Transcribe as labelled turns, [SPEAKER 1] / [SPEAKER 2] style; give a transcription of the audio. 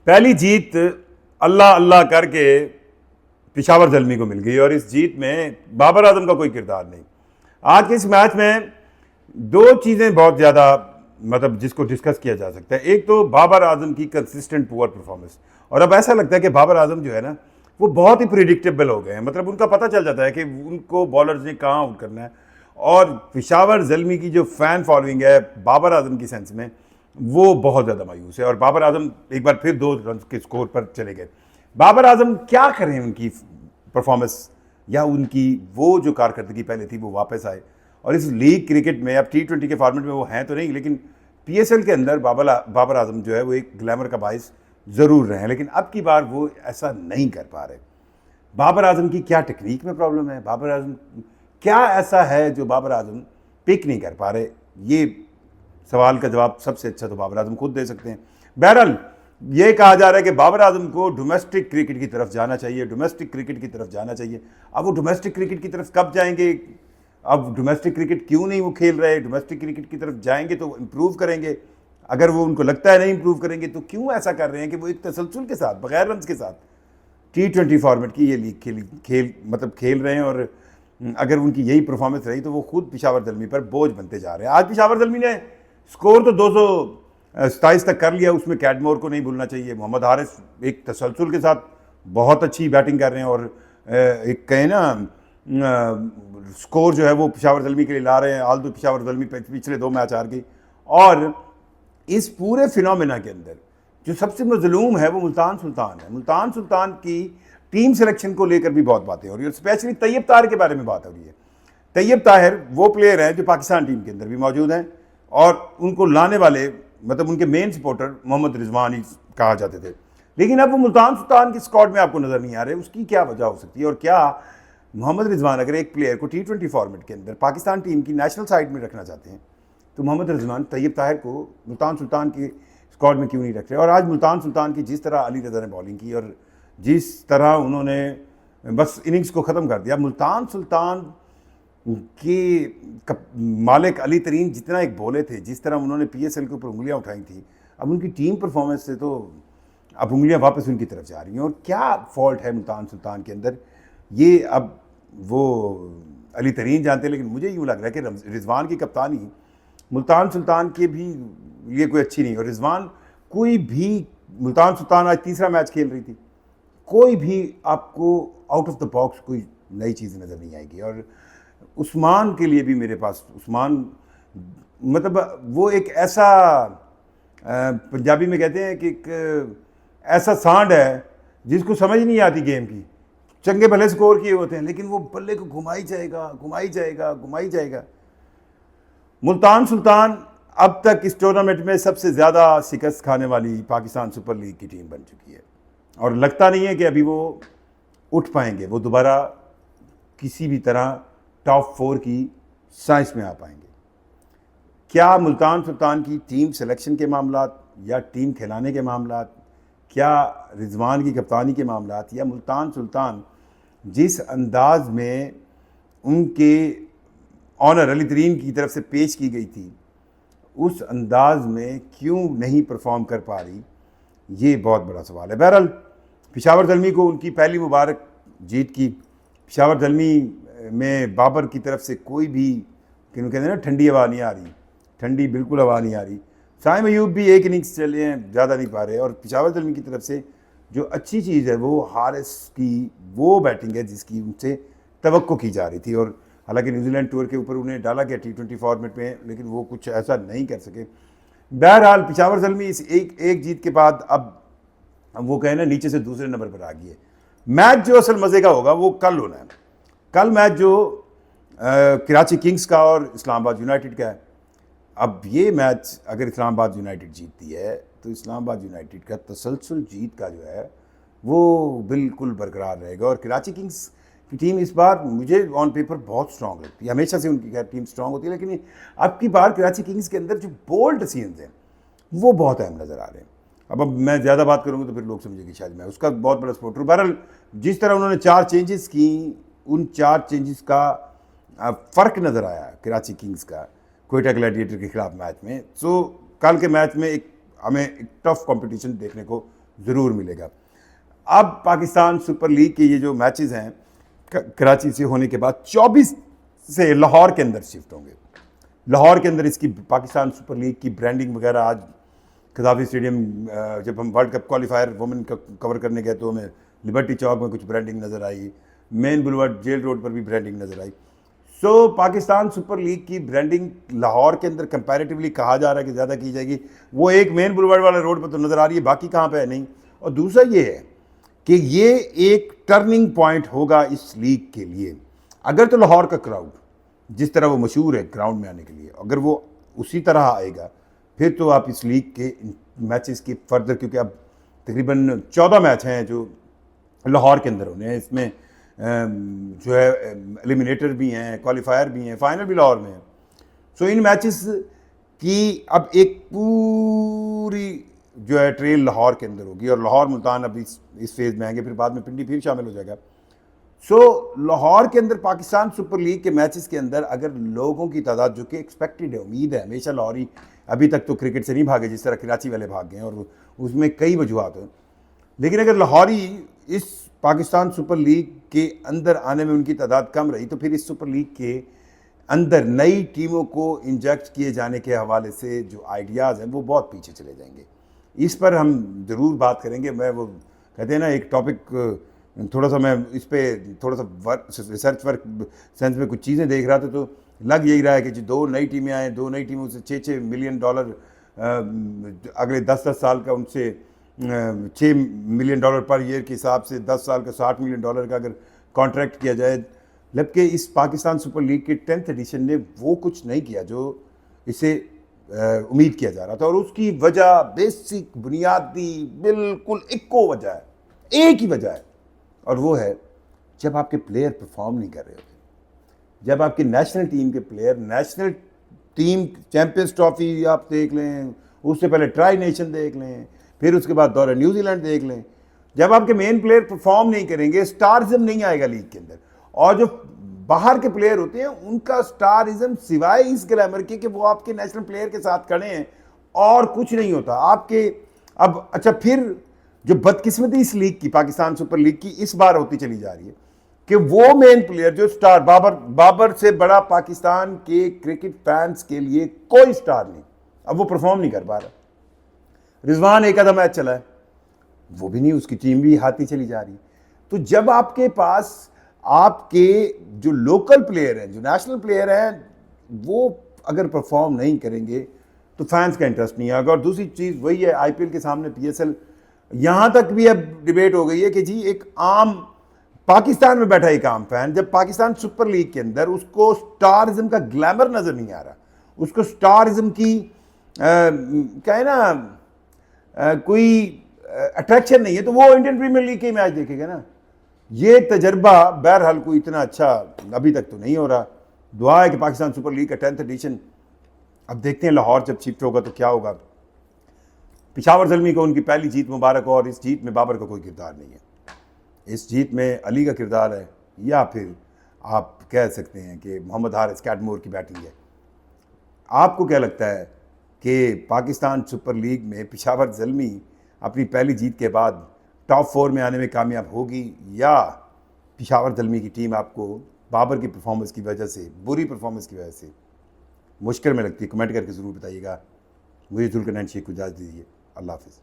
[SPEAKER 1] पहली जीत अल्लाह अल्लाह करके पेशावर ज़ल्मी को मिल गई और इस जीत में बाबर आजम का कोई किरदार नहीं। आज के इस मैच में दो चीज़ें बहुत ज़्यादा मतलब जिसको डिस्कस किया जा सकता है। एक तो बाबर आजम की कंसिस्टेंट पुअर परफॉर्मेंस, और अब ऐसा लगता है कि बाबर आजम जो है ना वो बहुत ही प्रिडिक्टेबल हो गए हैं। मतलब उनका पता चल जाता है कि उनको बॉलर्स ने कहाँ आउट करना है। और पेशावर ज़ल्मी की जो फ़ैन फॉलोइंग है बाबर आजम की सेंस में वो बहुत ज़्यादा मायूस है और बाबर आजम एक बार फिर 2 रन के स्कोर पर चले गए। बाबर आजम क्या करें उनकी परफॉर्मेंस या उनकी वो जो कारकर्दगी पहले थी वो वापस आए। और इस लीग क्रिकेट में अब T20 के फॉर्मेट में वो हैं तो नहीं, लेकिन PSL के अंदर बाबर आजम जो है वो एक ग्लैमर का बाइस ज़रूर रहे हैं, लेकिन अब की बार वो ऐसा नहीं कर पा रहे। बाबर आजम की क्या टेक्निक में प्रॉब्लम है, बाबर आजम क्या ऐसा है जो बाबर आजम पिक नहीं कर पा रहे? ये सवाल का जवाब सबसे अच्छा तो बाबर आजम खुद दे सकते हैं। बहरहाल ये कहा जा रहा है कि बाबर आजम को डोमेस्टिक क्रिकेट की तरफ जाना चाहिए, डोमेस्टिक क्रिकेट की तरफ जाना चाहिए। अब वो डोमेस्टिक क्रिकेट की तरफ कब जाएंगे? अब डोमेस्टिक क्रिकेट क्यों नहीं वो खेल रहे? डोमेस्टिक क्रिकेट की तरफ जाएंगे तो इम्प्रूव करेंगे। अगर वो उनको लगता है नहीं इम्प्रूव करेंगे तो क्यों ऐसा कर रहे हैं कि वो एक तसलसल के साथ बगैर रन के साथ T20 फॉर्मेट की ये लीग खेल रहे हैं। और अगर उनकी यही परफॉर्मेंस रही तो वो खुद पेशावर ज़ल्मी पर बोझ बनते जा रहे हैं। आज पेशावर ज़ल्मी ने स्कोर तो 227 तक कर लिया, उसमें कैडमोर को नहीं भूलना चाहिए। मोहम्मद हारिस एक तसलसल के साथ बहुत अच्छी बैटिंग कर रहे हैं और एक कहें ना स्कोर जो है वो पेशावर ज़ल्मी के लिए ला रहे हैं। आल्दो पेशावर ज़ल्मी पिछले 2 मैच हार गई। और इस पूरे फिनोमेना के अंदर जो सबसे मजलूम है वो मुल्तान सुल्तान है। मुल्तान सुल्तान की टीम सिलेक्शन को लेकर भी बहुत बातें हो रही है और स्पेशली तैयब ताहिर के बारे में बात हो रही है। तैयब ताहिर वो प्लेयर हैं जो पाकिस्तान टीम के अंदर भी मौजूद हैं और उनको लाने वाले मतलब उनके मेन सपोर्टर मोहम्मद रिजवान ही कहा जाते थे, लेकिन अब वो मुल्तान सुल्तान की स्क्वाड में आपको नज़र नहीं आ रहे। उसकी क्या वजह हो सकती है? और क्या मोहम्मद रिजवान अगर एक प्लेयर को T20 फॉर्मेट के अंदर पाकिस्तान टीम की नेशनल साइड में रखना चाहते हैं तो मोहम्मद रिजवान तैयब ताहिर को मुल्तान सुल्तान की स्क्वाड में क्यों नहीं रख रहे? और आज मुल्तान सुल्तान की जिस तरह अली रज़ा ने बॉलिंग की और जिस तरह उन्होंने बस इनिंग्स को ख़त्म कर दिया। मुल्तान सुल्तान के मालिक अली तरीन जितना एक बोले थे, जिस तरह उन्होंने PSL के ऊपर उंगलियां उठाई थी, अब उनकी टीम परफॉर्मेंस से तो अब उंगलियां वापस उनकी तरफ जा रही हैं। और क्या फॉल्ट है मुल्तान सुल्तान के अंदर ये अब वो अली तरीन जानते हैं, लेकिन मुझे यूँ लग रहा है कि रिजवान की कप्तानी मुल्तान सुल्तान के भी लिए कोई अच्छी नहीं। और रिजवान कोई भी मुल्तान सुल्तान आज तीसरा मैच खेल रही थी, कोई भी आपको आउट ऑफ द बॉक्स कोई नई चीज़ नज़र नहीं आएगी। और उस्मान के लिए भी मेरे पास उस्मान मतलब वो एक ऐसा पंजाबी में कहते हैं कि एक ऐसा सांड है जिसको समझ नहीं आती गेम की। चंगे भले स्कोर किए होते हैं लेकिन वो बल्ले को घुमाई जाएगा घुमाई जाएगा घुमाई जाएगा। मुल्तान सुल्तान अब तक इस टूर्नामेंट में सबसे ज़्यादा शिकस्त खाने वाली पाकिस्तान सुपर लीग की टीम बन चुकी है और लगता नहीं है कि अभी वो उठ पाएंगे, वो दोबारा किसी भी तरह टॉप 4 की साइंस में आ पाएंगे। क्या मुल्तान सुल्तान की टीम सिलेक्शन के मामलात या टीम खिलाने के मामलात, क्या रिजवान की कप्तानी के मामलात, या मुल्तान सुल्तान जिस अंदाज में उनके ऑनर अली तरीन की तरफ से पेश की गई थी उस अंदाज में क्यों नहीं परफॉर्म कर पा रही, ये बहुत बड़ा सवाल है। बहरहाल पेशावर ज़ल्मी को उनकी पहली मुबारक जीत की। पेशावर ज़ल्मी में बाबर की तरफ से कोई भी कहते हैं ना ठंडी हवा नहीं आ रही, ठंडी बिल्कुल हवा नहीं आ रही। साइम अयूब भी एक इनिंग्स चले हैं, ज़्यादा नहीं पा रहे। और पेशावर ज़ल्मी की तरफ से जो अच्छी चीज़ है वो हारिस की वो बैटिंग है जिसकी उनसे तवक्को की जा रही थी। और हालांकि न्यूजीलैंड टूर के ऊपर उन्हें डाला गया T20 फॉर्मेट में, लेकिन वो कुछ ऐसा नहीं कर सके। बहरहाल पेशावर ज़ल्मी इस एक जीत के बाद अब वो कहें ना नीचे से दूसरे नंबर पर आ गई है। मैच जो असल मज़े का होगा वो कल होना है। कल मैच जो कराची किंग्स का और इस्लामाबाद यूनाइटेड का है। अब ये मैच अगर इस्लामाबाद यूनाइटेड जीतती है तो इस्लामाबाद यूनाइटेड का तसलसल जीत का जो है वो बिल्कुल बरकरार रहेगा। और कराची किंग्स की टीम इस बार मुझे ऑन पेपर बहुत स्ट्रॉन्ग लगती है, हमेशा से उनकी टीम स्ट्रॉन्ग होती है, लेकिन अब की बार कराची किंग्स के अंदर जो बोल्ड डिसीजंस हैं वो बहुत अहम नज़र आ रहे हैं। अब मैं ज़्यादा बात करूँगा तो फिर लोग समझेंगे शायद मैं उसका बहुत बड़ा सपोर्टर हूँ। बहरहाल जिस तरह उन्होंने 4 चेंजेस की, उन 4 चेंजेस का फ़र्क नज़र आया कराची किंग्स का कोयटा ग्लैडिएटर के खिलाफ मैच में। सो कल के मैच में हमें एक टफ कंपटीशन देखने को ज़रूर मिलेगा। अब पाकिस्तान सुपर लीग के ये जो मैचेस हैं कराची से होने के बाद 24 से लाहौर के अंदर शिफ्ट होंगे। लाहौर के अंदर इसकी पाकिस्तान सुपर लीग की ब्रांडिंग वगैरह, आज कदाफी स्टेडियम जब हम वर्ल्ड कप क्वालिफायर वुमेन का कवर करने गए तो हमें लिबर्टी चौक में कुछ ब्रांडिंग नज़र आई, मेन बुलवार्ड जेल रोड पर भी ब्रांडिंग नज़र आई। सो पाकिस्तान सुपर लीग की ब्रांडिंग लाहौर के अंदर कंपैरेटिवली कहा जा रहा है कि ज़्यादा की जाएगी। वो एक मेन बुलवार्ड वाले रोड पर तो नज़र आ रही है, बाकी कहाँ पे है नहीं। और दूसरा ये है कि ये एक टर्निंग पॉइंट होगा इस लीग के लिए। अगर तो लाहौर का क्राउड जिस तरह वो मशहूर है ग्राउंड में आने के लिए, अगर वो उसी तरह आएगा फिर तो आप इस लीग के मैचेस की फर्दर, क्योंकि अब तकरीबन 14 मैच हैं जो लाहौर के अंदर होने हैं, इसमें जो है एलिमिनेटर भी हैं, क्वालिफायर भी हैं, फाइनल भी लाहौर में है। सो इन मैचेस की अब एक पूरी जो है ट्रेल लाहौर के अंदर होगी, और लाहौर मुल्तान अब इस फेज़ में आएंगे, फिर बाद में पिंडी फिर शामिल हो जाएगा। सो लाहौर के अंदर पाकिस्तान सुपर लीग के मैचेस के अंदर अगर लोगों की तादाद, जो कि एक्सपेक्टेड है, उम्मीद है, हमेशा लाहौरी अभी तक तो क्रिकेट से नहीं भागे जिस तरह कराची वाले भाग गए हैं, और उसमें कई वजूहत हैं, लेकिन अगर लाहौरी इस पाकिस्तान सुपर लीग के अंदर आने में उनकी तादाद कम रही तो फिर इस सुपर लीग के अंदर नई टीमों को इंजेक्ट किए जाने के हवाले से जो आइडियाज़ हैं वो बहुत पीछे चले जाएंगे। इस पर हम ज़रूर बात करेंगे। मैं वो कहते हैं ना एक टॉपिक, थोड़ा सा मैं इस पर थोड़ा सा रिसर्च वर्क सेंस में कुछ चीज़ें देख रहा था तो लग यही रहा है कि जो 2 नई टीमें आए, 2 नई टीमों से $6-6 मिलियन अगले 10-10 साल का, उनसे $6 मिलियन पर ईयर के हिसाब से 10 साल का $60 मिलियन का अगर कॉन्ट्रैक्ट किया जाए, जबकि इस पाकिस्तान सुपर लीग के 10th एडिशन ने वो कुछ नहीं किया जो इसे उम्मीद किया जा रहा था। और उसकी वजह बेसिक बुनियादी बिल्कुल इक्को वजह है, एक ही वजह है, और वो है जब आपके प्लेयर परफॉर्म नहीं कर रहे होते, जब आपकी नेशनल टीम के player, national team champions trophy आप देख लें, उससे पहले ट्राई नेशन देख लें, फिर उसके बाद दौरा न्यूजीलैंड देख लें, जब आपके मेन प्लेयर परफॉर्म नहीं करेंगे स्टारिज्म नहीं आएगा लीग के अंदर। और जो बाहर के प्लेयर होते हैं उनका स्टारिज्म सिवाय इस ग्लैमर के कि वो आपके नेशनल प्लेयर के साथ खड़े हैं और कुछ नहीं होता आपके। अब अच्छा, फिर जो बदकिस्मती इस लीग की, पाकिस्तान सुपर लीग की इस बार होती चली जा रही है कि वो मेन प्लेयर जो स्टार, बाबर से बड़ा पाकिस्तान के क्रिकेट फैंस के लिए कोई स्टार नहीं, अब वो परफॉर्म नहीं कर पा रहा। रिजवान एक आधा मैच चला है, वो भी नहीं, उसकी टीम भी हाथी चली जा रही। तो जब आपके पास आपके जो लोकल प्लेयर हैं, जो नेशनल प्लेयर हैं, वो अगर परफॉर्म नहीं करेंगे तो फैंस का इंटरेस्ट नहीं आएगा। और दूसरी चीज़ वही है, आईपीएल के सामने पीएसएल, यहाँ तक भी अब डिबेट हो गई है कि जी एक आम पाकिस्तान में बैठा एक आम फैन जब पाकिस्तान सुपर लीग के अंदर उसको स्टारिज्म का ग्लैमर नज़र नहीं आ रहा, उसको स्टारिज्म की क्या है ना कोई अट्रैक्शन नहीं है, तो वो इंडियन प्रीमियर लीग के मैच देखेगा ना। ये तजर्बा बहरहाल कोई इतना अच्छा अभी तक तो नहीं हो रहा। दुआ है कि पाकिस्तान सुपर लीग का 10th एडिशन, अब देखते हैं लाहौर जब शिफ्ट होगा तो क्या होगा। पिशावर ज़ल्मी को उनकी पहली जीत मुबारक हो, और इस जीत में बाबर का कोई किरदार नहीं है, इस जीत में अली का किरदार है, या फिर आप कह सकते हैं कि मोहम्मद हारिस कैडमोर की बैटिंग है। आपको क्या लगता है कि पाकिस्तान सुपर लीग में पिशावर ज़ल्मी अपनी पहली जीत के बाद टॉप 4 में आने में कामयाब होगी, या पिशावर ज़ल्मी की टीम आपको बाबर की परफॉर्मेंस की वजह से, बुरी परफॉर्मेंस की वजह से मुश्किल में लगती है? कमेंट करके ज़रूर बताइएगा। मुझे जुल्करनैन शेख को इजाज़त दीजिए। अल्लाह हाफ़िज़।